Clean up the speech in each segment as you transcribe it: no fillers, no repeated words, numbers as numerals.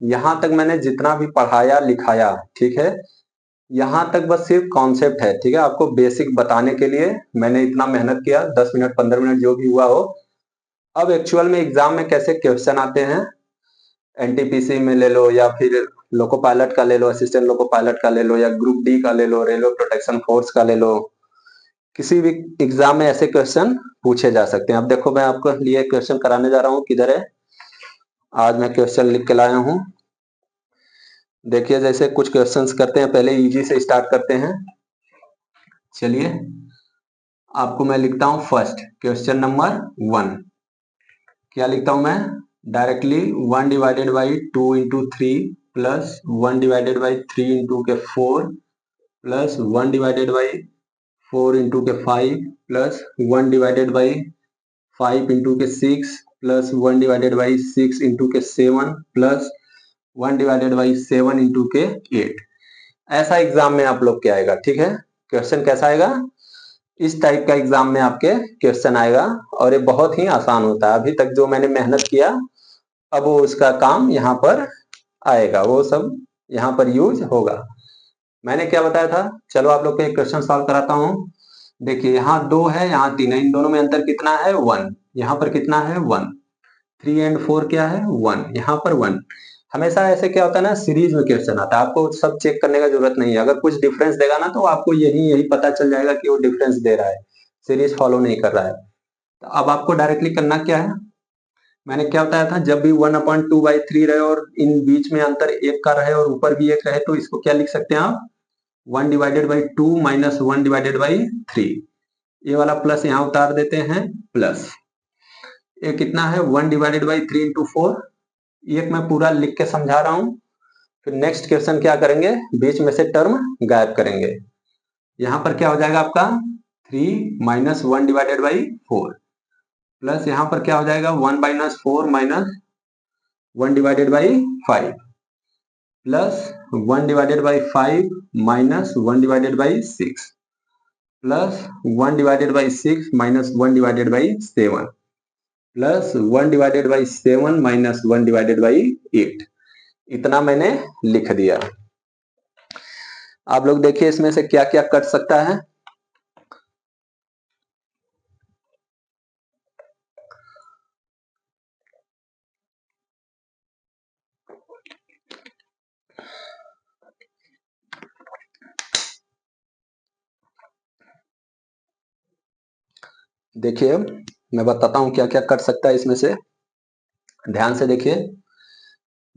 यहां तक मैंने जितना भी पढ़ाया लिखाया, ठीक है, यहां तक बस सिर्फ कॉन्सेप्ट है, ठीक है, आपको बेसिक बताने के लिए मैंने इतना मेहनत किया, 10 मिनट 15 मिनट जो भी हुआ हो। अब एक्चुअल में एग्जाम में कैसे क्वेश्चन आते हैं, एनटीपीसी में ले लो या फिर लोको पायलट का ले लो, असिस्टेंट लोको पायलट का ले लो, या ग्रुप डी का ले लो, रेलवे प्रोटेक्शन फोर्स का ले लो, किसी भी एग्जाम में ऐसे क्वेश्चन पूछे जा सकते हैं। अब देखो मैं आपको लिए क्वेश्चन कराने जा रहा हूँ, किधर है, आज मैं क्वेश्चन लिख के लाया हूँ। देखिए जैसे कुछ क्वेश्चंस करते हैं, पहले इजी से स्टार्ट करते हैं। चलिए आपको मैं लिखता हूं फर्स्ट क्वेश्चन नंबर 1। क्या लिखता हूं मैं, directly 1 divided by 2 into 3 plus 1 divided by 3 into के 4 प्लस 1 डिवाइडेड बाई 4 इंटू के 5 प्लस 1 डिवाइडेड बाई 5 इंटू के 6 प्लस 1 डिवाइडेड बाई 6 इंटू के 7 प्लस 1 डिवाइडेड बाई 7 इंटू के 8। ऐसा एग्जाम में आप लोग क्या आएगा, ठीक है, क्वेश्चन कैसा आएगा, इस टाइप का एग्जाम में आपके क्वेश्चन आएगा। और ये बहुत ही आसान होता है, अभी तक जो मैंने मेहनत किया अब वो उसका काम यहाँ पर आएगा, वो सब यहाँ पर यूज होगा। मैंने क्या बताया था, चलो आप लोग को एक क्वेश्चन सॉल्व कराता हूँ। देखिए यहाँ 2 है, यहाँ 3 है, इन दोनों में अंतर कितना है 1, यहाँ पर कितना है 1, 3 एंड 4 क्या है 1, यहाँ पर 1। हमेशा ऐसे क्या होता है ना, सीरीज में क्वेश्चन आता है, आपको सब चेक करने का जरूरत नहीं है, अगर कुछ डिफरेंस देगा ना तो आपको यही पता चल जाएगा कि वो डिफरेंस दे रहा है, सीरीज फॉलो नहीं कर रहा है। तो अब आपको डायरेक्टली करना क्या है, मैंने क्या बताया था, जब भी 1/2/3 रहे और इन बीच में अंतर 1 का रहे और ऊपर भी 1 रहे तो इसको क्या लिख सकते हैं आप, 1 divided by 2 minus 1 divided by 3। ये वाला प्लस यहाँ उतार देते हैं, प्लस ये कितना है 1 डिवाइडेड बाई 3 इंटू 4। एक मैं पूरा लिख के समझा रहा हूं, फिर नेक्स्ट क्वेश्चन क्या करेंगे, बीच में से टर्म गायब करेंगे। यहां पर क्या हो जाएगा आपका 3 माइनस 1 डिवाइडेड बाई 4 प्लस यहां पर क्या हो जाएगा 1 minus 4 minus 1 divided by 5 plus 1 divided by 5 minus 1 divided by 6 plus 1 divided by 6 minus 1 divided by 7 plus 1 divided by 7 minus 1 divided by 8। इतना मैंने लिख दिया। आप लोग देखिए इसमें से क्या क्या कट सकता है। देखिए मैं बताता हूं क्या क्या कट सकता है इसमें से, ध्यान से देखिए।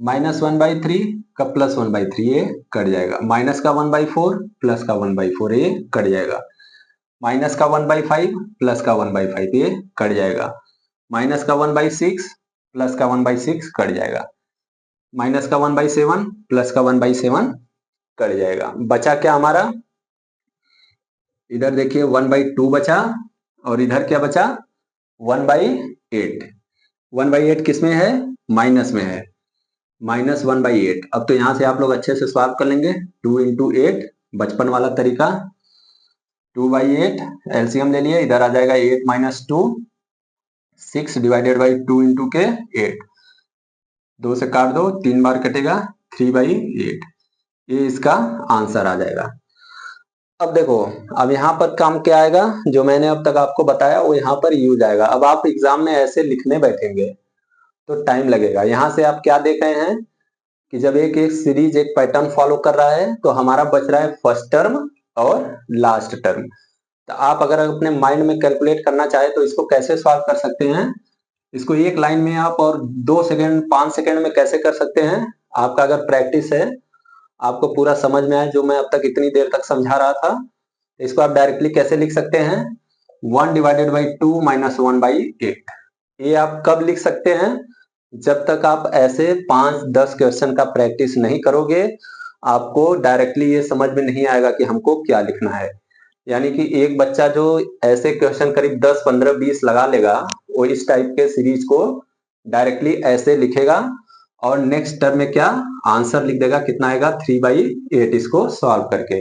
-1/3 का +1/3 ये कट जाएगा, माइनस का 1/4 प्लस का 1/4 ये कट जाएगा, माइनस का 1/5 प्लस का 1/5 ये कट जाएगा, माइनस का 1/6 प्लस का 1/6 कट जाएगा, माइनस का 1/7 प्लस का 1/7 कट जाएगा। बचा क्या हमारा, इधर देखिए 1/2 बचा और इधर क्या बचा 1/8। 1/8 किस में है, माइनस में है, -1/8। अब तो यहां से आप लोग अच्छे से सॉल्व कर लेंगे, 2 इंटू 8 बचपन वाला तरीका, 2/8 एलसीएम ले लिए, इधर आ जाएगा 8 माइनस 2 6 डिवाइडेड बाई 2 इंटू के 8, 2 से काट दो 3 बार कटेगा 3/8, ये इसका आंसर आ जाएगा। अब देखो अब यहाँ पर काम क्या आएगा, जो मैंने अब तक आपको बताया वो यहाँ पर यूज आएगा। अब आप एग्जाम में ऐसे लिखने बैठेंगे तो टाइम लगेगा। यहाँ से आप क्या देख रहे हैं कि जब एक एक सीरीज एक पैटर्न फॉलो कर रहा है तो हमारा बच रहा है फर्स्ट टर्म और लास्ट टर्म। तो आप अगर अपने माइंड में कैलकुलेट करना चाहे तो इसको कैसे सॉल्व कर सकते हैं, इसको एक लाइन में आप और 2 सेकंड 5 सेकंड में कैसे कर सकते हैं, आपका अगर प्रैक्टिस है, आपको पूरा समझ में आए जो मैं अब तक इतनी देर तक समझा रहा था, इसको आप डायरेक्टली कैसे लिख सकते हैं, 1 डिवाइडेड बाई 2 माइनस 1/8। ये आप कब लिख सकते हैं, जब तक आप ऐसे 5-10 क्वेश्चन का प्रैक्टिस नहीं करोगे आपको डायरेक्टली ये समझ में नहीं आएगा कि हमको क्या लिखना है। यानी कि एक बच्चा जो ऐसे क्वेश्चन करीब 10 15 20 लगा लेगा वो इस टाइप के सीरीज को डायरेक्टली ऐसे लिखेगा और नेक्स्ट टर्म में क्या आंसर लिख देगा, कितना आएगा 3/8 इसको सॉल्व करके।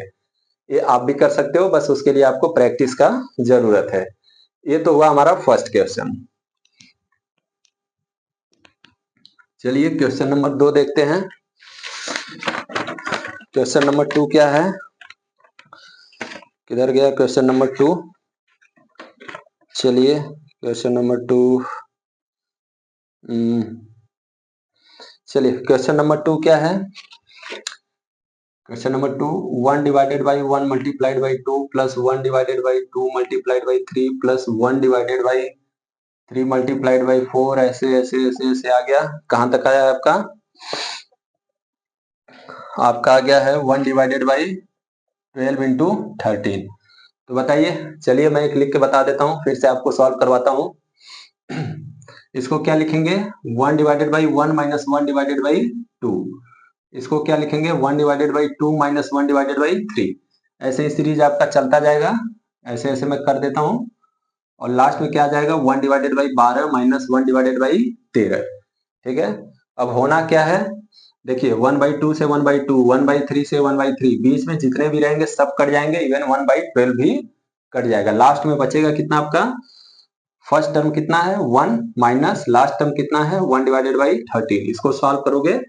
ये आप भी कर सकते हो, बस उसके लिए आपको प्रैक्टिस का जरूरत है। ये तो हुआ हमारा फर्स्ट क्वेश्चन। चलिए क्वेश्चन नंबर 2 देखते हैं। क्वेश्चन नंबर 2 क्या है, किधर गया क्वेश्चन नंबर 2। चलिए क्वेश्चन नंबर 2, चलिए क्वेश्चन नंबर 2 क्या है। Question number 2, 1 divided by 1 multiplied by 2 plus 1 divided by 2 multiplied by 3 plus 1 divided by 3 multiplied by 4, ऐसे ऐसे ऐसे ऐसे आ गया। कहां तक आया आपका? आपका आ गया है 1 डिवाइडेड बाई 12 इंटू 13। तो बताइए, चलिए मैं एक लिख के बता देता हूँ, फिर से आपको सॉल्व करवाता हूँ। इसको क्या लिखेंगे, 1 divided by 1 minus 1 divided by 2। इसको क्या लिखेंगे, 1 divided by 2 minus 1 divided by 3। ऐसे ही सीरीज आपका चलता जाएगा, ऐसे ऐसे मैं कर देता हूँ। और लास्ट में क्या आ जाएगा, 1 divided by 12 minus 1 divided by 13। ठीक है, अब होना क्या है, देखिए 1 बाई 2 से 1 बाई 2, 1 बाई 3 से 1 बाई 3, बीच में जितने भी रहेंगे सब कट जाएंगे, इवन 1 बाई 12 भी कट जाएगा। लास्ट में बचेगा कितना आपका, फर्स्ट टर्म कितना है 1 माइनस लास्ट टर्म कितना है 1 डिवाइडेड बाई 13। इसको सॉल्व करोगे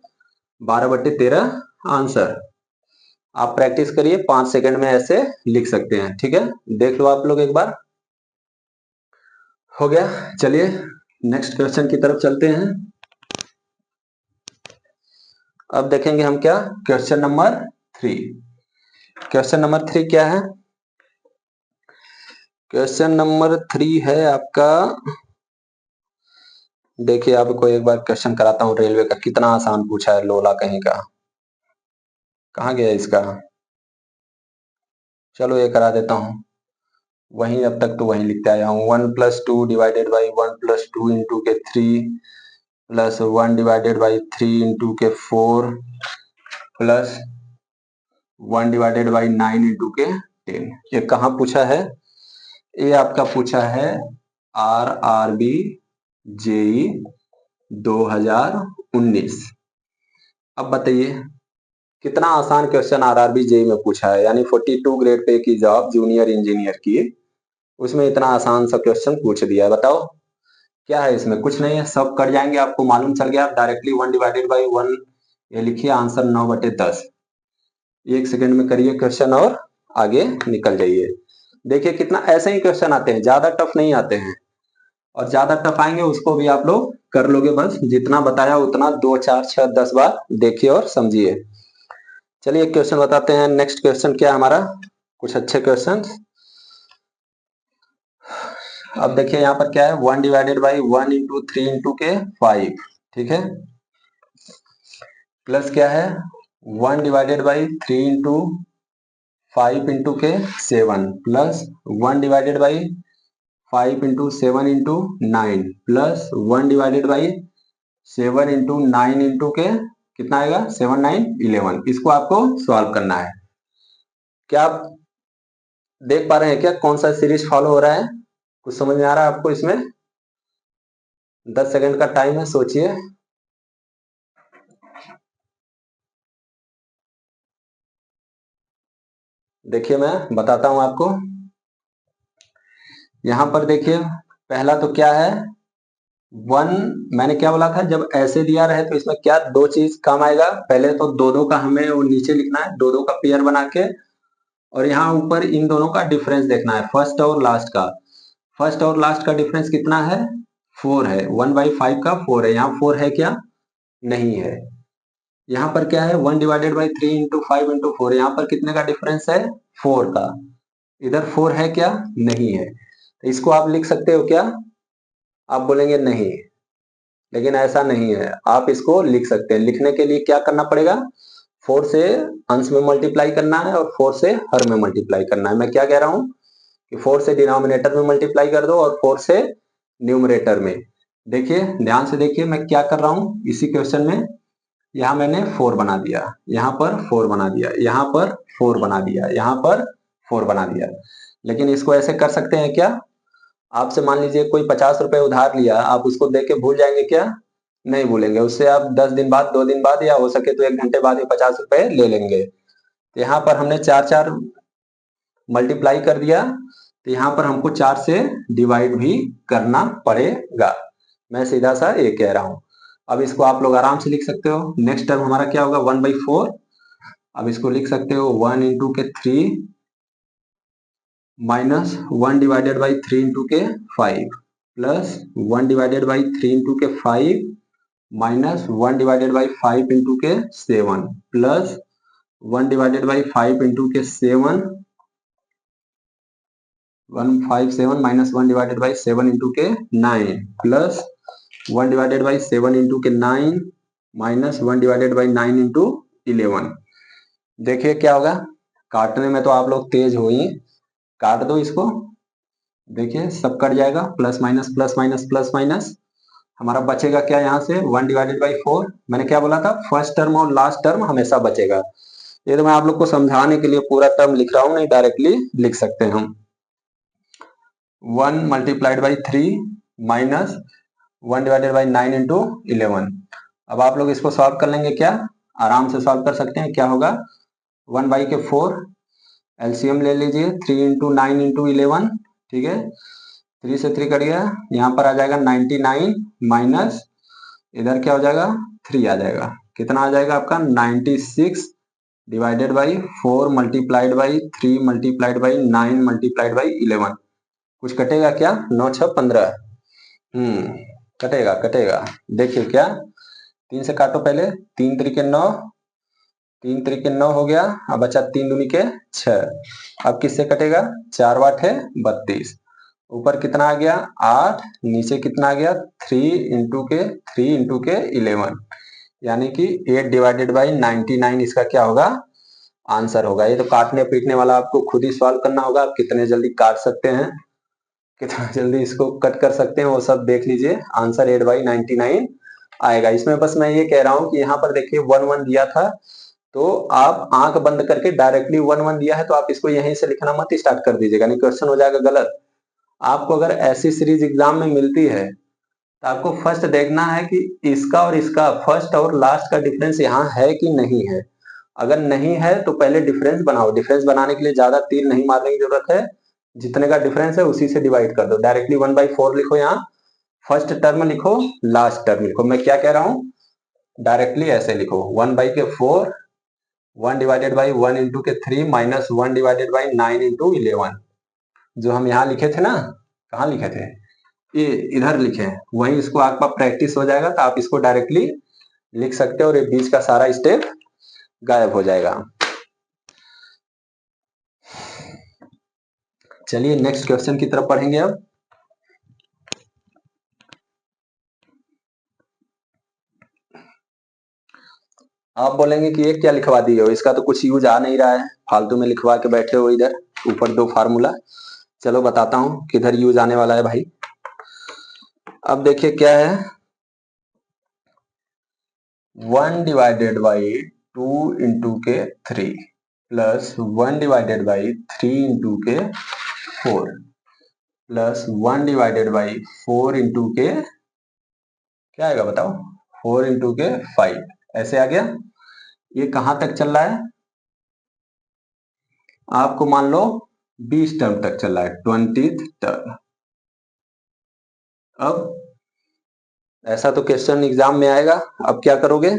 12/13 आंसर। आप प्रैक्टिस करिए, 5 सेकंड में ऐसे लिख सकते हैं। ठीक है, देख लो आप लोग एक बार। हो गया, चलिए नेक्स्ट क्वेश्चन की तरफ चलते हैं। अब देखेंगे हम क्या, क्वेश्चन नंबर 3। क्वेश्चन नंबर 3 क्या है, क्वेश्चन नंबर 3 है आपका, देखिए आपको एक बार क्वेश्चन कराता हूँ रेलवे का, कितना आसान पूछा है लोला कहीं का। कहाँ गया इसका, चलो ये करा देता हूँ। वहीं अब तक तो वहीं लिखते आया हूँ, 1 + 2 डिवाइडेड बाई 1 + 2 इंटू के 3 प्लस 1 डिवाइडेड बाई 3 इंटू के 4 प्लस 1 डिवाइडेड बाई 9 इंटू के 10। ये कहाँ पूछा है, ये आपका पूछा है RRB JEE 2019। अब बताइए कितना आसान क्वेश्चन RRB JEE में पूछा है, यानी 42 ग्रेड पे की जॉब जूनियर इंजीनियर की, उसमें इतना आसान सा क्वेश्चन पूछ दिया है। बताओ क्या है इसमें, कुछ नहीं है, सब कट जाएंगे, आपको मालूम चल गया। आप डायरेक्टली 1 डिवाइडेड बाई 1 ये लिखिए, आंसर 9/10। 1 सेकंड में करिए क्वेश्चन और आगे निकल जाइए। देखिए कितना ऐसे ही क्वेश्चन आते हैं, ज्यादा टफ नहीं आते हैं, और ज्यादा टफ आएंगे उसको भी आप लोग कर लोगे। बस जितना बताया उतना 2 4 6 10 बार देखिए और समझिए। चलिए क्वेश्चन बताते हैं। नेक्स्ट क्वेश्चन क्या है हमारा, कुछ अच्छे क्वेश्चन। अब देखिए यहाँ पर क्या है, 1 डिवाइडेड बाई 1 इंटू 3 इंटू के 5। ठीक है, प्लस क्या है 1 डिवाइडेड बाई 3 इंटू 5 इंटू के 7 plus 1 divided by 5 into 7 into 9 plus 1 divided by 7 into 9 into के कितना आएगा, 7 9 11। इसको आपको सॉल्व करना है। क्या आप देख पा रहे हैं क्या कौन सा सीरीज फॉलो हो रहा है, कुछ समझ में आ रहा है आपको इसमें? 10 सेकंड का टाइम है, सोचिए। देखिए मैं बताता हूं आपको। यहां पर देखिए पहला तो क्या है, 1, मैंने क्या बोला था, जब ऐसे दिया रहे तो इसमें क्या दो चीज काम आएगा। पहले तो दो का हमें वो नीचे लिखना है, दो का पेयर बना के, और यहाँ ऊपर इन दोनों का डिफरेंस देखना है, फर्स्ट और लास्ट का। फर्स्ट और लास्ट का डिफरेंस कितना है, 4 है। 1/5 का 4 है, यहाँ 4 है क्या, नहीं है। यहाँ पर क्या है, 1 डिवाइडेड बाई 3 इंटू 5 इंटू 4, यहाँ पर कितने का डिफरेंस है, 4 का। इधर 4 है क्या, नहीं है। तो इसको आप लिख सकते हो क्या, आप बोलेंगे नहीं, लेकिन ऐसा नहीं है, आप इसको लिख सकते हैं। लिखने के लिए क्या करना पड़ेगा, 4 से अंश में मल्टीप्लाई करना है और 4 से हर में मल्टीप्लाई करना है। मैं क्या कह रहा हूं कि 4 से डिनोमिनेटर में मल्टीप्लाई कर दो और 4 से न्यूमरेटर में। देखिए ध्यान से देखिए मैं क्या कर रहा हूं इसी क्वेश्चन में, यहाँ मैंने 4 बना दिया, यहाँ पर 4 बना दिया, यहाँ पर 4 बना दिया, यहाँ पर 4 बना दिया। लेकिन इसको ऐसे कर सकते हैं क्या, आपसे मान लीजिए कोई 50 रुपए उधार लिया, आप उसको दे के भूल जाएंगे क्या, नहीं भूलेंगे। उससे आप 10 दिन बाद, 2 दिन बाद, या हो सके तो 1 घंटे बाद ही 50 रुपए ले लेंगे। तो यहाँ पर हमने 4 4 मल्टीप्लाई कर दिया, तो यहाँ पर हमको 4 से डिवाइड भी करना पड़ेगा। मैं सीधा सा ये कह रहा हूं। अब इसको आप लोग आराम से लिख सकते हो। नेक्स्ट टर्म हमारा क्या होगा 1/4। अब इसको लिख सकते हो 1 इंटू के 3 माइनस 1 डिवाइडेड बाई 3 इंटू के 5 प्लस 1 डिवाइडेड बाई 3 इंटू के 5 माइनस 1 डिवाइडेड बाई 5 इंटू के 7 प्लस 1 डिवाइडेड बाई 5 इंटू के 7 157 माइनस 1 डिवाइडेड बाई 7 इंटू के 9 प्लस 1 डिवाइडेड बाई 7 इंटू के 9 माइनस 1 डिवाइडेड बाई 9 इंटू 11। देखिए क्या होगा, काटने में तो आप लोग तेज हो ही, काट दो इसको। देखिए सब कट जाएगा, plus minus plus minus plus minus. हमारा बचेगा क्या यहाँ से 1 डिवाइडेड बाई 4। मैंने क्या बोला था, फर्स्ट टर्म और लास्ट टर्म हमेशा बचेगा। ये तो मैं आप लोग को समझाने के लिए पूरा टर्म लिख रहा हूँ, नहीं डायरेक्टली लिख सकते हैं हम। 1 multiplied by 3 minus 1 divided by 9 into 11। अब आप लोग इसको सॉल्व कर लेंगे, क्या आराम से सॉल्व कर सकते हैं। क्या होगा 1 बाई के 4, एलसीएम ले लीजिए 3 इंटू 9 इंटू 11, ठीक है। 3 से 3 कट गया, यहाँ पर आ जाएगा 99 माइनस इधर क्या हो जाएगा 3 आ जाएगा। कितना आ जाएगा आपका 96 divided by 4 multiplied by 3 multiplied by 9 multiplied by 11। कुछ कटेगा क्या, 9 6 15। कटेगा कटेगा। देखिए क्या, 3 से काटो पहले, 3 तरीके 9, 3 तरीके 9 हो गया। अब बचा 3 दूनी के 6। अब किससे कटेगा, 4 वाट है 32। ऊपर कितना आ गया 8, नीचे कितना आ गया 3 इंटू के 11, यानी कि 8 डिवाइडेड बाई 99 इसका क्या होगा आंसर होगा। ये तो काटने पीटने वाला आपको खुद ही सॉल्व करना होगा। आप कितने जल्दी काट सकते हैं, कितना जल्दी इसको कट कर सकते हैं, वो सब देख लीजिए। आंसर 8/99 आएगा। इसमें बस मैं ये कह रहा हूं कि यहाँ पर देखिए 1 1 दिया था, तो आप आंख बंद करके डायरेक्टली 1 1 दिया है तो आप इसको यहीं से लिखना मत स्टार्ट कर दीजिएगा, नहीं क्वेश्चन हो जाएगा गलत। आपको अगर ऐसी सीरीज एग्जाम में मिलती है तो आपको फर्स्ट देखना है कि इसका और इसका फर्स्ट और लास्ट का डिफरेंस यहाँ है कि नहीं है। अगर नहीं है तो पहले डिफरेंस बनाओ। डिफरेंस बनाने के लिए ज्यादा तीर नहीं मारने की जरूरत है, जितने का डिफरेंस है उसी से डिवाइड कर दो। डायरेक्टली 1/4 लिखो, यहाँ फर्स्ट टर्म लिखो लास्ट टर्म लिखो। मैं क्या कह रहा हूं, डायरेक्टली ऐसे लिखो 1/4 1 डिवाइडेड बाई 1 इंटू के 3 माइनस 1 डिवाइडेड बाई 9 इंटू 11। जो हम यहाँ लिखे थे ना, कहाँ लिखे थे, ये इधर लिखे हैं, वहीं इसको आपका प्रैक्टिस हो जाएगा तो आप इसको डायरेक्टली लिख सकते हो और ये बीच का सारा स्टेप गायब हो जाएगा। चलिए नेक्स्ट क्वेश्चन की तरफ पढ़ेंगे। अब आप बोलेंगे कि ये क्या लिखवा दिए हो, इसका तो कुछ यूज आ नहीं रहा है, फालतू में लिखवा के बैठे हो इधर ऊपर 2 फार्मूला। चलो बताता हूं किधर यूज आने वाला है भाई। अब देखिए क्या है, 1 डिवाइडेड बाई 2 इंटू के 3 प्लस 1 डिवाइडेड बाई 3 इंटू के 4 प्लस 1 डिवाइडेड बाई 4 इंटू के क्या आएगा बताओ 4 इंटू के 5, ऐसे आ गया। ये कहां तक चल रहा है, आपको मान लो 20 टर्म तक चल रहा है, 20th टर्म। अब ऐसा तो क्वेश्चन एग्जाम में आएगा, अब क्या करोगे।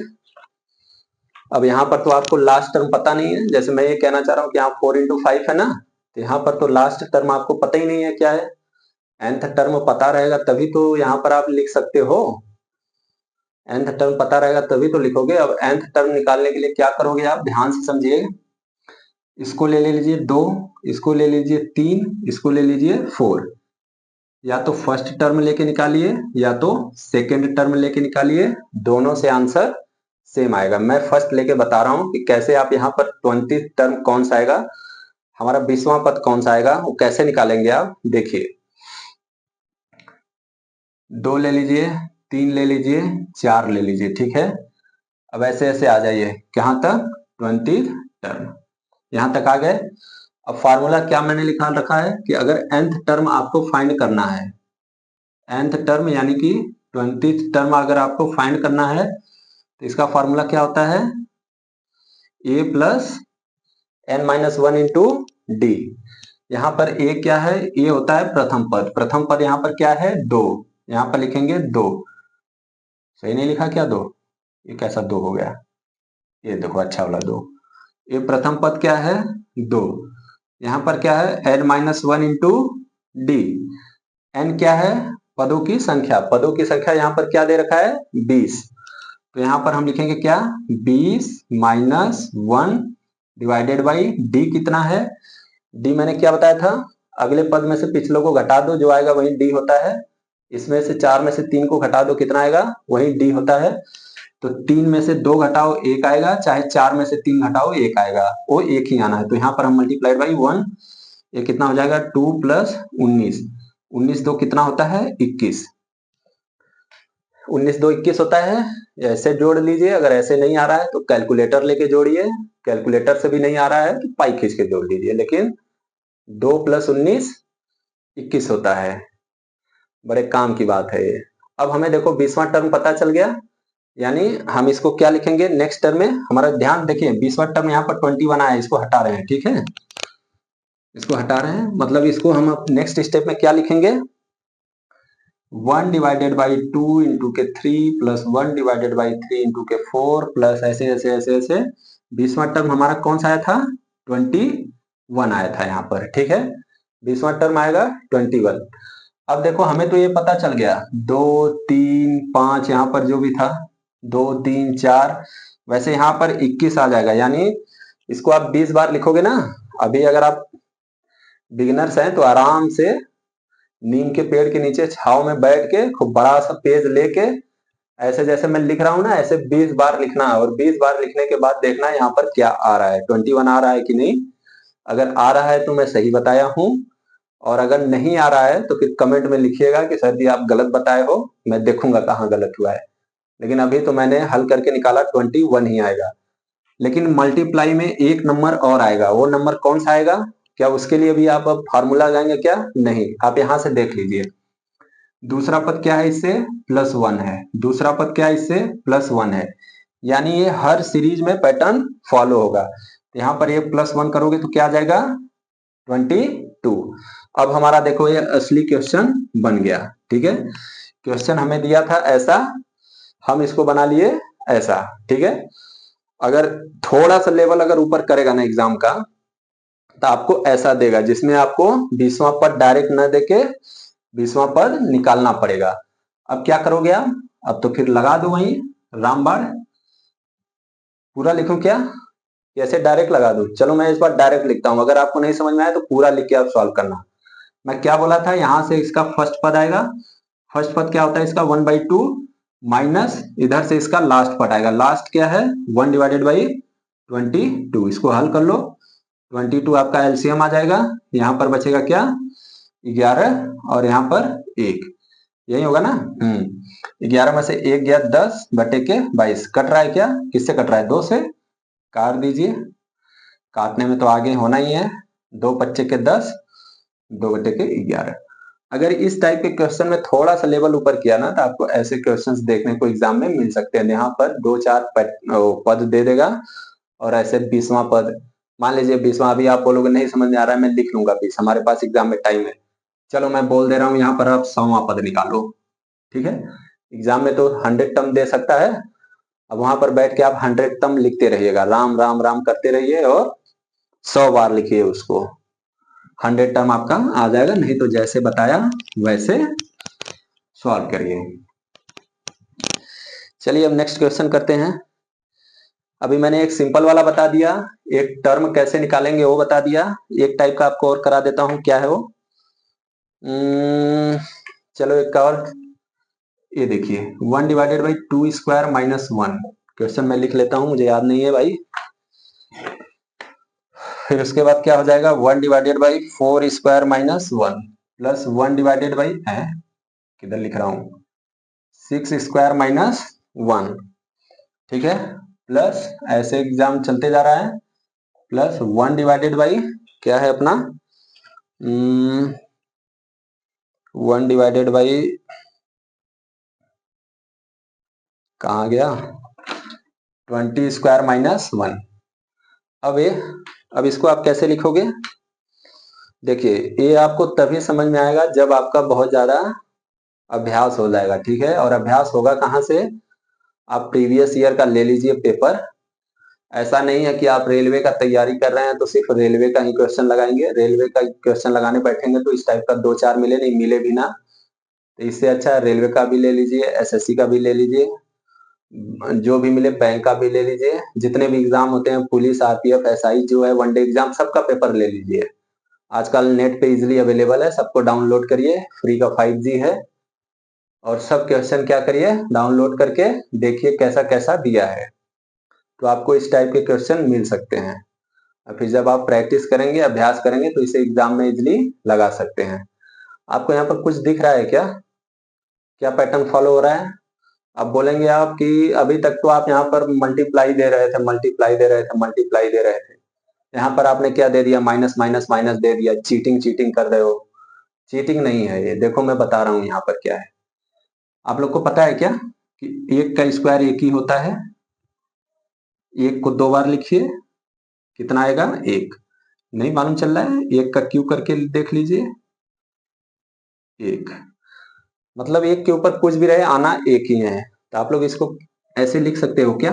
अब यहाँ पर तो आपको लास्ट टर्म पता नहीं है, जैसे मैं ये कहना चाह रहा हूँ कि यहाँ 4 इंटू 5 है ना, तो यहाँ पर तो लास्ट टर्म आपको पता ही नहीं है क्या है। nth टर्म पता रहेगा तभी तो यहाँ पर आप लिख सकते हो, nth टर्म पता रहेगा तभी तो लिखोगे। अब nth टर्म निकालने के लिए क्या करोगे, आप ध्यान से समझिए। इसको ले लीजिए 2, इसको ले लीजिए 3, इसको ले लीजिए 4। या तो फर्स्ट टर्म लेके निकालिए या तो सेकेंड टर्म लेके निकालिए, दोनों से आंसर सेम आएगा। मैं फर्स्ट लेके बता रहा हूं कि कैसे आप यहाँ पर 20th टर्म कौन सा आएगा, हमारा 20वां पद कौन सा आएगा, वो कैसे निकालेंगे आप देखिए। 2 ले लीजिए, 3 ले लीजिए, 4 ले लीजिए, ठीक है। अब ऐसे ऐसे आ जाइए कहां तक 20th टर्म, यहां तक आ गए। अब फार्मूला क्या मैंने लिखा रखा है कि अगर nth टर्म आपको फाइंड करना है, nth टर्म यानी कि 20th टर्म अगर आपको फाइंड करना है तो इसका फार्मूला क्या होता है, a plus n minus 1 into D. यहाँ पर a क्या है, a होता है प्रथम पद, प्रथम पद यहाँ पर क्या है 2, यहाँ पर लिखेंगे 2। सही नहीं लिखा क्या 2? ये कैसा 2 हो गया? ये देखो अच्छा वाला 2। ये प्रथम पद क्या है? 2। यहाँ पर क्या है? n-1 into D. n क्या है? पदों की संख्या। पदों की संख्या यहाँ पर क्या दे रखा है? 20। तो यहाँ पर हम लिखेंगे क्या? 20 माइनस 1 डिवाइडेड बाई डी कितना है? डी मैंने क्या बताया था? अगले पद में से पिछलों को घटा दो, जो आएगा वही डी होता है। इसमें से 4 में से 3 को घटा दो, कितना आएगा? वही डी होता है। तो 3 में से 2 घटाओ 1 आएगा, चाहे 4 में से 3 घटाओ 1 आएगा, वो 1 ही आना है। तो यहाँ पर हम मल्टीप्लाइड बाई 1, ये कितना हो जाएगा? 2 प्लस 19। 19 दो कितना होता है? 21। 19 दो 21 होता है। ऐसे जोड़ लीजिए, अगर ऐसे नहीं आ रहा है तो कैलकुलेटर लेके जोड़िए। कैलकुलेटर से भी नहीं आ रहा है तो पाई खींच के जोड़ लीजिए। लेकिन 2 प्लस 19 21 होता है। बड़े काम की बात है ये। अब हमें देखो 20वां टर्म पता चल गया, यानी हम इसको क्या लिखेंगे नेक्स्ट टर्म में? हमारा ध्यान देखिए, 20वां टर्म यहाँ पर 21 आया है, इसको हटा रहे हैं, ठीक है? इसको हटा रहे हैं, मतलब इसको हम नेक्स्ट स्टेप में क्या लिखेंगे? 1 डिवाइडेड बाई 2 इंटू के 3 प्लस 1 डिवाइडेड बाई 3 इंटू के 4 प्लस ऐसे ऐसे ऐसे ऐसे। 20वां टर्म हमारा कौन सा आया था? 21 आया था यहाँ पर, ठीक है? 20वां टर्म आएगा 21। अब देखो हमें तो ये पता चल गया 2 3 5 यहाँ पर जो भी था 2 3 4, वैसे यहाँ पर 21 आ जाएगा। यानी इसको आप 20 बार लिखोगे ना। अभी अगर आप बिगिनर्स हैं तो आराम से नीम के पेड़ के नीचे छाव में बैठ के खूब बड़ा सा पेज लेके ऐसे जैसे मैं लिख रहा हूं ना, ऐसे 20 बार लिखना है। और 20 बार लिखने के बाद देखना यहाँ पर क्या आ रहा है, 21 आ रहा है कि नहीं। अगर आ रहा है तो मैं सही बताया हूं, और अगर नहीं आ रहा है तो फिर कमेंट में लिखिएगा कि सर जी आप गलत बताए हो, मैं देखूंगा कहाँ गलत हुआ है। लेकिन अभी तो मैंने हल करके निकाला 21 ही आएगा। लेकिन मल्टीप्लाई में एक नंबर और आएगा, वो नंबर कौन सा आएगा? क्या उसके लिए भी आप अब फार्मूला लगाएंगे क्या? नहीं, आप यहां से देख लीजिए। दूसरा पद क्या है इससे? +1 है। दूसरा पद क्या है इससे? +1 है। यानी ये हर सीरीज में पैटर्न फॉलो होगा। यहाँ पर ये +1 करोगे तो क्या आ जाएगा? 22। अब हमारा देखो ये असली क्वेश्चन बन गया, ठीक है? क्वेश्चन हमें दिया था ऐसा, हम इसको बना लिए ऐसा, ठीक है? अगर थोड़ा सा लेवल अगर ऊपर करेगा ना एग्जाम का, तो आपको ऐसा देगा जिसमें आपको 20वां पद डायरेक्ट न देके 20वां पद निकालना पड़ेगा। अब क्या करोगे आप? अब तो फिर लगा दो वहीं रामबाण। पूरा लिखूं क्या? कैसे डायरेक्ट लगा दो? चलो मैं इस बार डायरेक्ट लिखता हूं, अगर आपको नहीं समझ में आया तो पूरा लिख के आप सॉल्व करना। मैं क्या बोला था? यहां से इसका फर्स्ट पद आएगा। फर्स्ट पद क्या होता है इसका? 1/2 माइनस इधर से इसका लास्ट पद आएगा। लास्ट क्या है? 1 डिवाइडेड बाई 22। इसको हल कर लो, 22 आपका एलसीएम आ जाएगा। यहाँ पर बचेगा क्या? 11 और यहाँ पर 1, यही होगा ना? 11 में से 1 गया 10 बटे के 22। कट रहा है क्या? किससे कट रहा है? 2 से। काट दीजिए, काटने में तो आगे होना ही है। 2 पच्चे के 10, 2 बटे के 11। अगर इस टाइप के क्वेश्चन में थोड़ा सा लेवल ऊपर किया ना, तो आपको ऐसे क्वेश्चंस देखने को एग्जाम में मिल सकते हैं। यहाँ पर 2-4 पद दे देगा और ऐसे 20वां पद। मान लीजिए 20वां, अभी आप बोलोगे नहीं समझ में आ रहा है, मैं लिख लूंगा 20, हमारे पास एग्जाम में टाइम है। चलो मैं बोल दे रहा हूँ, यहाँ पर आप 100वां पद निकालो, ठीक है? एग्जाम में तो 100 टर्म दे सकता है। अब वहां पर बैठ के आप 100 टर्म लिखते रहिएगा, राम राम राम करते रहिए और 100 बार लिखिए उसको। 100 टर्म आपका आ जाएगा। नहीं तो जैसे बताया वैसे सॉल्व करिए। चलिए अब नेक्स्ट क्वेश्चन करते हैं। अभी मैंने एक सिंपल वाला बता दिया, एक टर्म कैसे निकालेंगे वो बता दिया। एक टाइप का आपको और करा देता हूं, क्या है वो? चलो एक और, ये देखिए 1 divided by 2 square minus 1। Question मैं लिख लेता हूं, मुझे याद नहीं है भाई। फिर उसके बाद क्या हो जाएगा? 1 divided by 4 square minus 1 plus 1 divided by है, किधर लिख रहा हूं, 6 स्क्वायर माइनस 1, ठीक है? प्लस ऐसे एग्जाम चलते जा रहा है, प्लस 1 डिवाइडेड बाई क्या है अपना? 1 डिवाइडेड बाई कहाँ गया? 20 स्क्वायर माइनस 1। अब इसको आप कैसे लिखोगे? देखिए ये आपको तभी समझ में आएगा जब आपका बहुत ज्यादा अभ्यास हो जाएगा, ठीक है? और अभ्यास होगा कहाँ से? आप प्रीवियस ईयर का ले लीजिए पेपर। ऐसा नहीं है कि आप रेलवे का तैयारी कर रहे हैं तो सिर्फ रेलवे का ही क्वेश्चन लगाएंगे, रेलवे का क्वेश्चन लगाने बैठेंगे तो इस टाइप का 2-4 मिले नहीं मिले भी ना, तो इससे अच्छा रेलवे का भी ले लीजिए, एसएससी का भी ले लीजिए, जो भी मिले बैंक का भी ले लीजिए, जितने भी एग्जाम होते हैं पुलिस, आरपीएफ, एसआई जो है वनडे एग्जाम, सबका पेपर ले लीजिए। आजकल नेट पे इजिली अवेलेबल है, सबको डाउनलोड करिए, फ्री का 5G है, और सब क्वेश्चन क्या करिए डाउनलोड करके देखिए कैसा कैसा दिया है, तो आपको इस टाइप के क्वेश्चन मिल सकते हैं। और फिर जब आप प्रैक्टिस करेंगे, अभ्यास करेंगे तो इसे एग्जाम में इजिली लगा सकते हैं। आपको यहाँ पर कुछ दिख रहा है क्या, क्या पैटर्न फॉलो हो रहा है? अब बोलेंगे आप कि अभी तक तो आप यहाँ पर मल्टीप्लाई दे रहे थे, मल्टीप्लाई दे रहे थे, मल्टीप्लाई दे रहे थे, यहाँ पर आपने क्या दे दिया, माइनस माइनस माइनस दे दिया, चीटिंग चीटिंग कर रहे हो। चीटिंग नहीं है ये, देखो मैं बता रहा हूँ यहाँ पर क्या है। आप लोग को पता है क्या कि 1 का स्क्वायर 1 ही होता है? 1 को 2 बार लिखिए, कितना आएगा? 1। नहीं मालूम चल रहा है? 1 का क्यूब करके देख लीजिए, 1। मतलब 1 के ऊपर कुछ भी रहे आना 1 ही है, तो आप लोग इसको ऐसे लिख सकते हो क्या?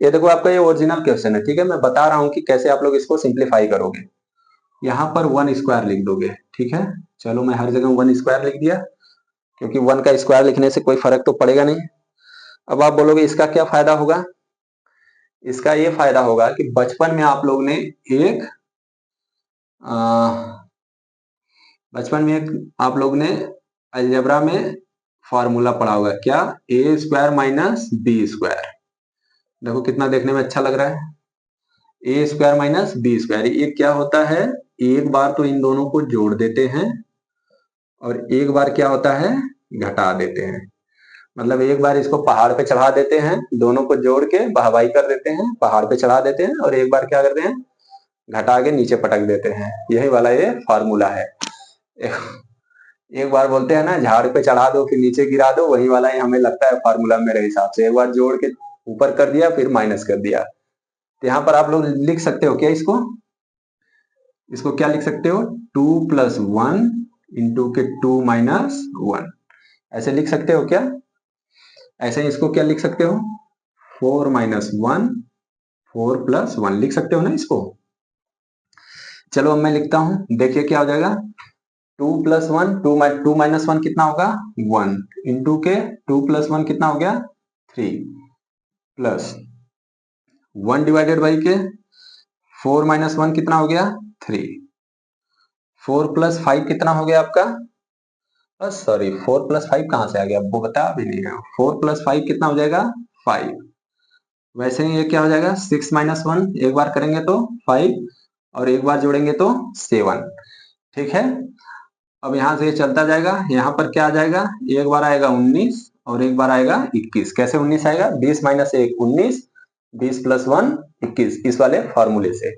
ये देखो आपका ये ओरिजिनल क्वेश्चन है, ठीक है, मैं बता रहा हूँ कि कैसे आप लोग इसको सिंप्लीफाई करोगे। यहाँ पर 1 स्क्वायर लिख दोगे, ठीक है, चलो मैं हर जगह 1 स्क्वायर लिख दिया, क्योंकि 1 का स्क्वायर लिखने से कोई फर्क तो पड़ेगा नहीं। अब आप बोलोगे इसका क्या फायदा होगा? इसका ये फायदा होगा कि बचपन में आप लोग ने एक आप लोग ने अलजेब्रा में फॉर्मूला पढ़ा होगा, क्या? ए स्क्वायर माइनस बी स्क्वायर। देखो कितना देखने में अच्छा लग रहा है, ए स्क्वायर माइनस बी स्क्वायर। ये क्या होता है, एक बार तो इन दोनों को जोड़ देते हैं और एक बार क्या होता है, घटा देते हैं। मतलब एक बार इसको पहाड़ पे चढ़ा देते हैं, दोनों को जोड़ के बहवाई कर देते हैं, पहाड़ पे चढ़ा देते हैं, और एक बार क्या करते हैं, घटा के नीचे पटक देते हैं। यही वाला ये फॉर्मूला है। एक बार बोलते हैं ना, झाड़ पे चढ़ा दो फिर नीचे गिरा दो, वही वाला ही हमें लगता है फॉर्मूला मेरे हिसाब से। एक बार जोड़ के ऊपर कर दिया फिर माइनस कर दिया। तो यहाँ पर आप लोग लिख सकते हो क्या, इसको क्या लिख सकते हो, 2 + 1 इंटू के 2 - 1, ऐसे लिख सकते हो क्या? ऐसे ही इसको क्या लिख सकते हो, 4 - 1 4 + 1 लिख सकते हो ना इसको। चलो अब मैं लिखता हूं, देखिए क्या हो जाएगा, 2 + 1 2 - 1 कितना होगा, 1 इंटू के 2 + 1 कितना हो गया, 3 प्लस 1 डिवाइडेड बाई के 4 - 1 कितना हो गया, 3। 4 + 5 कितना हो गया आपका, सॉरी 4 + 5 कहां से आ गया, वो बता भी नहीं रहा हूं। 4 + 5 कितना हो जाएगा, 5। वैसे ही ये क्या हो जाएगा, 6 - 1 एक बार करेंगे तो 5 और एक बार जोड़ेंगे तो 7, ठीक है। अब यहां से ये चलता जाएगा, यहाँ पर क्या आ जाएगा, एक बार आएगा 19 और एक बार आएगा 21। कैसे 19 आएगा, 20 - 1 19, 20 + 1 21, इस वाले फॉर्मूले से।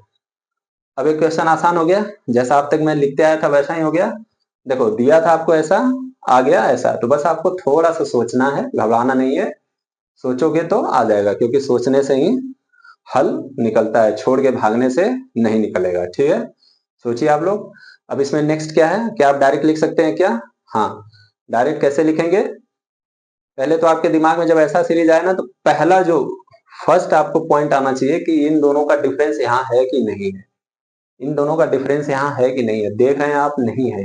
अब एक क्वेश्चन आसान हो गया, जैसा अब तक मैं लिखते आया था वैसा ही हो गया। देखो दिया था आपको ऐसा, आ गया ऐसा, तो बस आपको थोड़ा सा सोचना है, घबराना नहीं है। सोचोगे तो आ जाएगा, क्योंकि सोचने से ही हल निकलता है, छोड़ के भागने से नहीं निकलेगा, ठीक है। सोचिए आप लोग। अब इसमें नेक्स्ट क्या है, क्या आप डायरेक्ट लिख सकते हैं क्या? हाँ, डायरेक्ट कैसे लिखेंगे, पहले तो आपके दिमाग में जब ऐसा सीरीज आए ना, तो पहला जो फर्स्ट आपको पॉइंट आना चाहिए कि इन दोनों का डिफरेंस यहाँ है कि नहीं है। इन दोनों का डिफरेंस यहाँ है कि नहीं है, देख रहे हैं आप, नहीं है।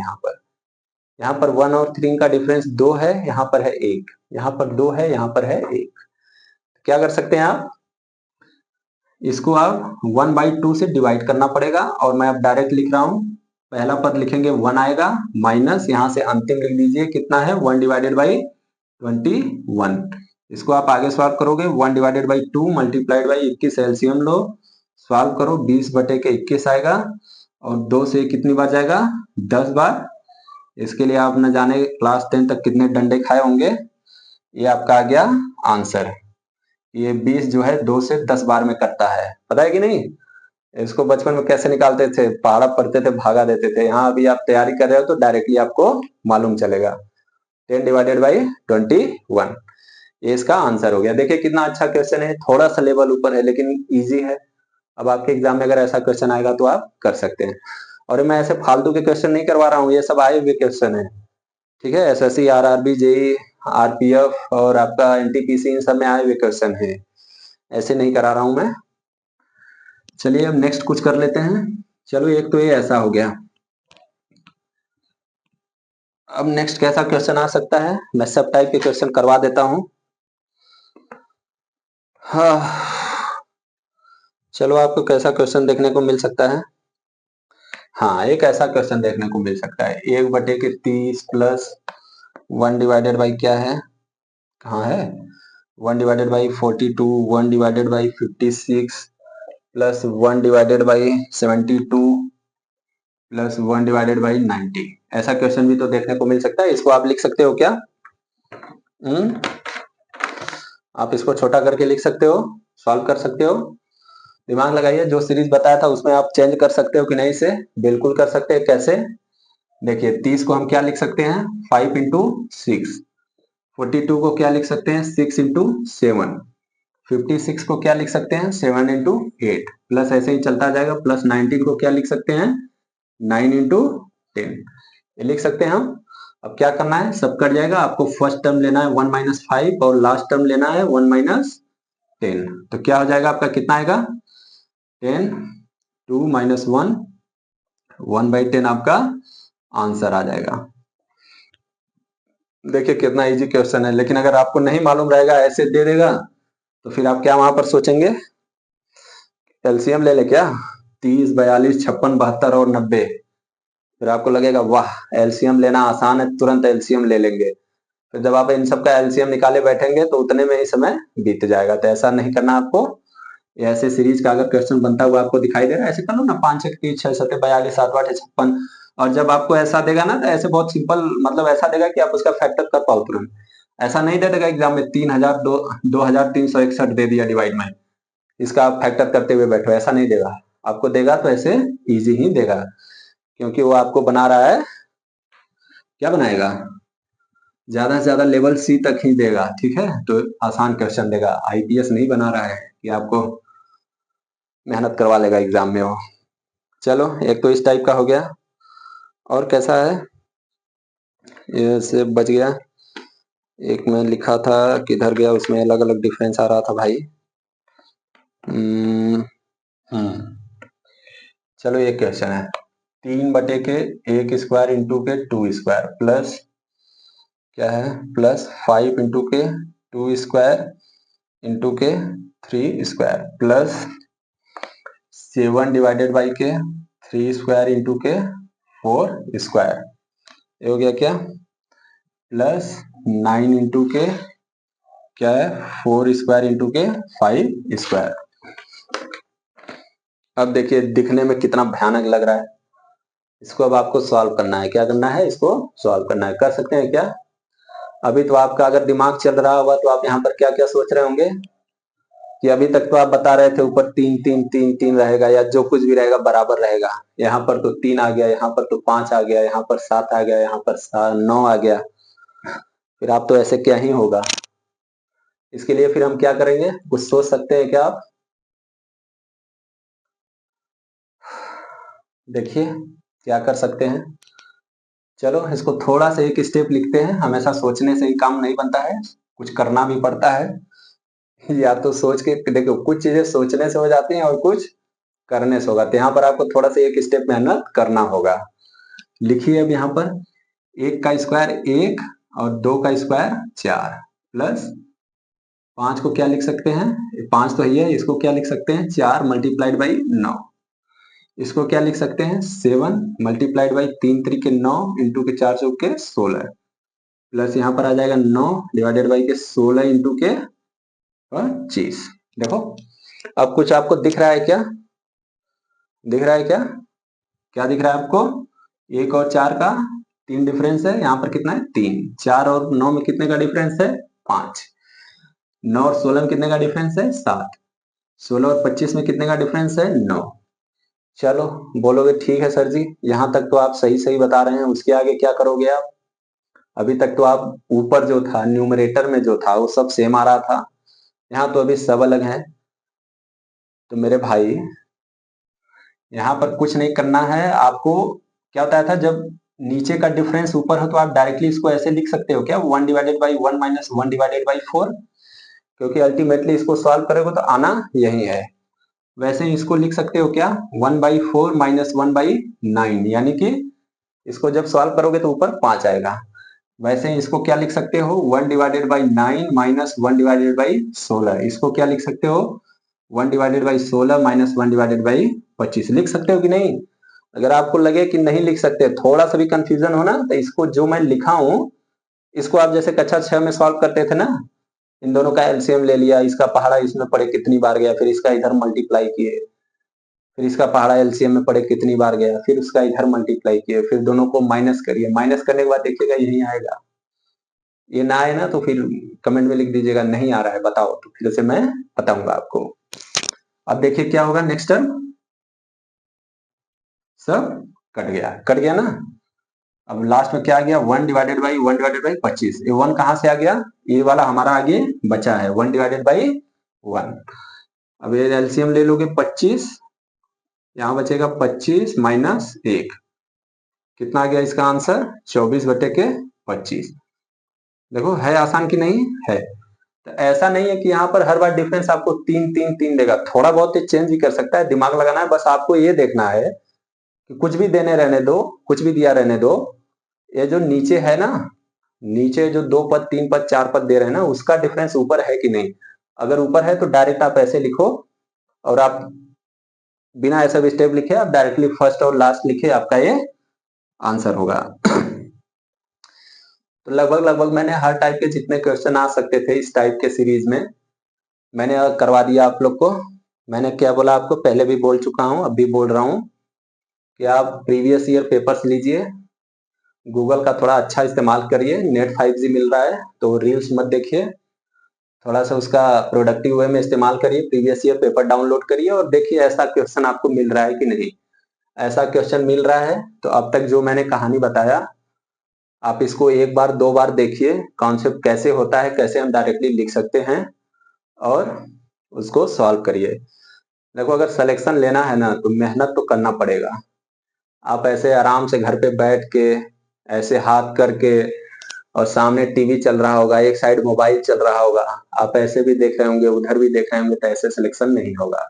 यहाँ पर 1 और 3 का डिफरेंस 2 है, यहाँ पर है 1, यहाँ पर 2 है, यहाँ पर है 1। क्या कर सकते हैं आप, इसको आप 1/2 से डिवाइड करना पड़ेगा, और मैं अब डायरेक्ट लिख रहा हूं। पहला पद लिखेंगे 1 आएगा, माइनस यहां से अंतिम लिख दीजिए, कितना है, 1/21। इसको आप आगे सॉल्व करोगे, 1/2 multiplied by 21 LCM low, solve करो, 20/21 आएगा, और 2 से कितनी बार जाएगा, 10 बार। इसके लिए आप न जाने क्लास 10 तक कितने डंडे खाए होंगे। ये आपका आ गया आंसर। ये 20 जो है 2 से 10 बार में कटता है, पता है कि नहीं? इसको बचपन में कैसे निकालते थे, पहाड़ा पढ़ते थे, भागा देते थे। यहाँ अभी आप तैयारी कर रहे हो तो डायरेक्टली आपको मालूम चलेगा। 10/21, ये इसका आंसर हो गया। देखिए कितना अच्छा क्वेश्चन है, थोड़ा सा लेवल ऊपर है लेकिन इजी है। अब आपके एग्जाम में अगर ऐसा क्वेश्चन आएगा तो आप कर सकते हैं। और मैं ऐसे फालतू के क्वेश्चन नहीं करवा रहा हूँ, ये सब आए हुए क्वेश्चन है, ठीक है। एसएससी, आरआरबी, जेई, आरपीएफ और आपका एनटीपीसी इन सब में आए हुए क्वेश्चन है, ऐसे नहीं करा रहा हूं मैं। चलिए अब नेक्स्ट कुछ कर लेते हैं। चलो एक तो ये ऐसा हो गया। अब नेक्स्ट कैसा क्वेश्चन आ सकता है, मैं सब टाइप के क्वेश्चन करवा देता हूं। हाँ, चलो आपको कैसा क्वेश्चन देखने को मिल सकता है। हाँ, एक ऐसा क्वेश्चन देखने को मिल सकता है, 1/30 प्लस 1 डिवाइडेड बाई क्या है, कहाँ है, 1 divided by 42, 1 divided by 56 plus 1 divided by 72 plus 1 divided by 90। ऐसा क्वेश्चन भी तो देखने को मिल सकता है। इसको आप लिख सकते हो क्या? आप इसको छोटा करके लिख सकते हो, सॉल्व कर सकते हो। दिमाग लगाइए, जो सीरीज बताया था उसमें आप चेंज कर सकते हो कि नहीं से, बिल्कुल कर सकते हैं। कैसे? देखिए 30 को हम क्या लिख सकते हैं, 5 इंटू 6। 42 को क्या लिख सकते हैं, 6 इंटू 7। 56 को क्या लिख सकते हैं, 7 इंटू 8। प्लस ऐसे ही चलता जाएगा। प्लस 19 को क्या लिख सकते हैं, 9 इंटू 10। ये लिख सकते हैं हम। अब क्या करना है, सब कट जाएगा। आपको फर्स्ट टर्म लेना है 1 माइनस 5 और लास्ट टर्म लेना है 1 माइनस 10। तो क्या हो जाएगा आपका, कितना आएगा, 10, 2 माइनस 1, 1/10 आपका आंसर आ जाएगा। देखिए कितना इजी क्वेश्चन है। लेकिन अगर आपको नहीं मालूम रहेगा, ऐसे दे देगा, तो फिर आप क्या वहां पर सोचेंगे, एलसीएम ले ले क्या, 30, 42, 56, 72 और 90। फिर आपको लगेगा वाह एलसीएम लेना आसान है, तुरंत एलसीएम ले लेंगे। फिर जब आप इन सब का एलसीएम निकाले बैठेंगे तो उतने में ही समय बीत जाएगा। तो ऐसा नहीं करना आपको। ऐसे सीरीज का अगर क्वेश्चन बनता हुआ आपको दिखाई दे रहा है, ऐसे कर लो ना, 5 1 30 6 7 42 7 8 56। और जब आपको ऐसा देगा ना, तो ऐसे बहुत सिंपल, मतलब ऐसा देगा कि आप उसका फैक्टर कर पाओ तुरंत। ऐसा नहीं दे देगा एग्जाम में 2361 दे दिया डिवाइड में, इसका आप फैक्टर करते हुए बैठो, ऐसा नहीं देगा। आपको देगा तो ऐसे इजी ही देगा, क्योंकि वो आपको बना रहा है, क्या बनाएगा, ज्यादा से ज्यादा लेवल सी तक ही देगा। ठीक है, तो आसान क्वेश्चन देगा। आईपीएस नहीं बना रहा है कि आपको मेहनत करवा लेगा एग्जाम में वो। चलो एक तो इस टाइप का हो गया। और कैसा है, ये से बच गया। एक मैं लिखा था, किधर गया, उसमें अलग अलग डिफरेंस आ रहा था भाई। चलो एक क्वेश्चन है, 3/1 इंटू के 2 स्क्वायर प्लस क्या है, प्लस 5 इंटू के 2 स्क्वायर इंटू के 3 स्क्वायर प्लस 7 डिवाइडेड बाई के 3 स्क्वायर इंटू के 4 स्क्वायर। ये हो गया क्या, प्लस 9 इंटू के क्या है, 4 स्क्वायर इंटू के 5 स्क्वायर। अब देखिए दिखने में कितना भयानक लग रहा है। इसको अब आपको सॉल्व करना है। क्या करना है, इसको सॉल्व करना है। कर सकते हैं क्या? अभी तो आपका अगर दिमाग चल रहा होगा तो आप यहाँ पर क्या क्या सोच रहे होंगे कि अभी तक तो आप बता रहे थे ऊपर 3 3 3 3 रहेगा, या जो कुछ भी रहेगा बराबर रहेगा। यहाँ पर तो 3 आ गया, यहाँ पर तो 5 आ गया, यहाँ पर 7 आ गया, यहाँ पर 9 आ गया। फिर आप तो ऐसे क्या ही होगा। इसके लिए फिर हम क्या करेंगे, कुछ सोच सकते हैं क्या आप? देखिए क्या कर सकते हैं। चलो इसको थोड़ा सा एक स्टेप लिखते हैं। हमेशा सोचने से ही काम नहीं बनता है, कुछ करना भी पड़ता है। या तो सोच के देखो, कुछ चीजें सोचने से हो जाती हैं और कुछ करने से होगा। तो यहाँ पर आपको थोड़ा सा एक स्टेप मेहनत करना होगा। लिखिए अब यहाँ पर 1 का स्क्वायर 1 और 2 का स्क्वायर 4 प्लस 5 को क्या लिख सकते हैं, 5 तो ही है, इसको क्या लिख सकते हैं, 4 मल्टीप्लाइड बाई 9। इसको क्या लिख सकते हैं, 7 मल्टीप्लाइड बाई 3 3 के 9 इंटू के 4 चौक के 16 प्लस यहाँ पर आ जाएगा 9 डिवाइडेड बाई के 16 इंटू के 25। देखो अब कुछ आपको दिख रहा है क्या, दिख रहा है क्या, क्या दिख रहा है आपको? 1 और 4 का 3 डिफरेंस है। यहाँ पर कितना है, 3। 4 और 9 में कितने का डिफरेंस है, 5। 9 और 16 में कितने का डिफरेंस है, 7। 16 और 25 में कितने का डिफरेंस है, 9। चलो बोलोगे ठीक है सर जी, यहाँ तक तो आप सही सही बता रहे हैं, उसके आगे क्या करोगे आप? अभी तक तो आप ऊपर जो था न्यूमरेटर में जो था वो सब सेम आ रहा था, यहाँ तो अभी सब अलग है। तो मेरे भाई यहाँ पर कुछ नहीं करना है आपको। क्या बताया था, जब नीचे का डिफरेंस ऊपर हो तो आप डायरेक्टली इसको ऐसे लिख सकते हो क्या, 1 divided by 1 minus 1 divided by 4, क्योंकि अल्टीमेटली इसको सॉल्व करोगे तो आना यही है। वैसे ही इसको लिख सकते हो क्या, 1/4 माइनस 1/9, यानी कि इसको जब सॉल्व करोगे तो ऊपर 5 आएगा। वैसे ही इसको क्या लिख सकते हो, 1 divided by 9 minus 1 divided by 16, इसको क्या लिख सकते हो, 1 divided by 16 minus 1 divided by 25, लिख सकते हो कि नहीं। अगर आपको लगे कि नहीं लिख सकते, थोड़ा सा भी कंफ्यूजन हो ना, तो इसको जो मैं लिखा हूं इसको आप जैसे कक्षा 6 में सॉल्व करते थे ना, इन दोनों का एलसीएम ले लिया, इसका पहाड़ा इसमें पड़े कितनी बार गया, फिर इसका इधर मल्टीप्लाई किए, फिर इसका पहाड़ा एलसीएम में पड़े कितनी बार गया, फिर उसका इधर मल्टीप्लाई किए, फिर दोनों को माइनस करिए, माइनस करने के बाद देखिएगा यही आएगा। ये ना आए ना तो फिर कमेंट में लिख दीजिएगा नहीं आ रहा है बताओ, तो फिर से मैं बताऊंगा आपको। अब देखिए क्या होगा नेक्स्ट टर्म, सब कट गया ना। अब लास्ट में क्या आ गया, 1 डिवाइडेड बाई 1 डिवाइडेड बाई 25, ये 1 कहां से आ गया, ये वाला हमारा आगे बचा है 1 डिवाइडेड बाई 1। अब ये एलसीएम ले लोगे 25, यहां बचेगा 25 माइनस 1, कितना आ गया इसका आंसर, 24/25। देखो है आसान कि नहीं है। तो ऐसा नहीं है कि यहाँ पर हर बार डिफरेंस आपको 3 3 3 देगा, थोड़ा बहुत चेंज भी कर सकता है, दिमाग लगाना है, बस आपको ये देखना है कि कुछ भी देने रहने दो, कुछ भी दिया रहने दो, ये जो नीचे है ना, नीचे जो 2 पद 3 पद 4 पद दे रहे हैं ना, उसका डिफरेंस ऊपर है कि नहीं। अगर ऊपर है तो डायरेक्ट आप ऐसे लिखो, और आप बिना ऐसा भी स्टेप लिखे आप डायरेक्टली फर्स्ट और लास्ट लिखे, आपका ये आंसर होगा। तो लगभग मैंने हर टाइप के जितने क्वेश्चन आ सकते थे इस टाइप के सीरीज में मैंने करवा दिया आप लोग को। मैंने क्या बोला आपको, पहले भी बोल चुका हूं, अब भी बोल रहा हूं कि आप प्रीवियस ईयर पेपर्स लीजिए, गूगल का थोड़ा अच्छा इस्तेमाल करिए, नेट 5G मिल रहा है तो रील्स मत देखिए, थोड़ा सा उसका प्रोडक्टिव वे में इस्तेमाल करिए, प्रीवियस ईयर पेपर डाउनलोड करिए और देखिए ऐसा क्वेश्चन आपको मिल रहा है कि नहीं। ऐसा क्वेश्चन मिल रहा है तो अब तक जो मैंने कहानी बताया आप इसको एक बार दो बार देखिए, कॉन्सेप्ट कैसे होता है, कैसे हम डायरेक्टली लिख सकते हैं, और उसको सॉल्व करिए। देखो अगर सिलेक्शन लेना है ना तो मेहनत तो करना पड़ेगा। आप ऐसे आराम से घर पे बैठ के ऐसे हाथ करके, और सामने टीवी चल रहा होगा, एक साइड मोबाइल चल रहा होगा, आप ऐसे भी देख रहे होंगे उधर भी देख रहे होंगे, तो ऐसे सिलेक्शन नहीं होगा,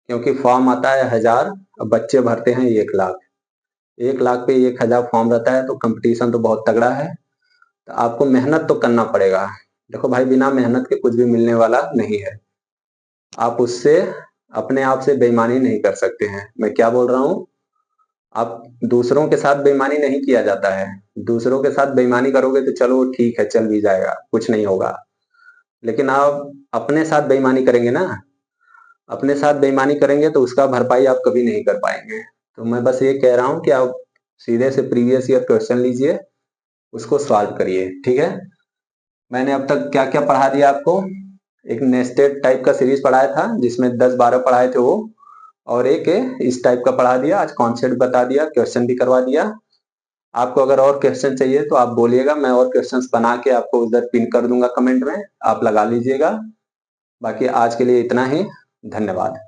क्योंकि फॉर्म आता है 1000, बच्चे भरते हैं 1 लाख, 1 लाख पे 1000 फॉर्म रहता है, तो कंपटीशन तो बहुत तगड़ा है। तो आपको मेहनत तो करना पड़ेगा। देखो भाई बिना मेहनत के कुछ भी मिलने वाला नहीं है, आप उससे अपने आप से बेईमानी नहीं कर सकते हैं। मैं क्या बोल रहा हूँ, आप दूसरों के साथ बेईमानी नहीं किया जाता है, दूसरों के साथ बेईमानी करोगे तो चलो ठीक है चल भी जाएगा, कुछ नहीं होगा, लेकिन आप अपने साथ बेईमानी करेंगे ना, अपने साथ बेईमानी करेंगे तो उसका भरपाई आप कभी नहीं कर पाएंगे। तो मैं बस ये कह रहा हूँ कि आप सीधे से प्रीवियस ईयर क्वेश्चन लीजिए, उसको सॉल्व करिए, ठीक है। मैंने अब तक क्या क्या पढ़ा दिया आपको, एक नेस्टेड टाइप का सीरीज पढ़ाया था जिसमें 10-12 पढ़ाए थे वो, और एक इस टाइप का पढ़ा दिया, आज कॉन्सेप्ट बता दिया, क्वेश्चन भी करवा दिया। आपको अगर और क्वेश्चन चाहिए तो आप बोलिएगा, मैं और क्वेश्चंस बना के आपको उधर पिन कर दूंगा कमेंट में, आप लगा लीजिएगा। बाकी आज के लिए इतना ही, धन्यवाद।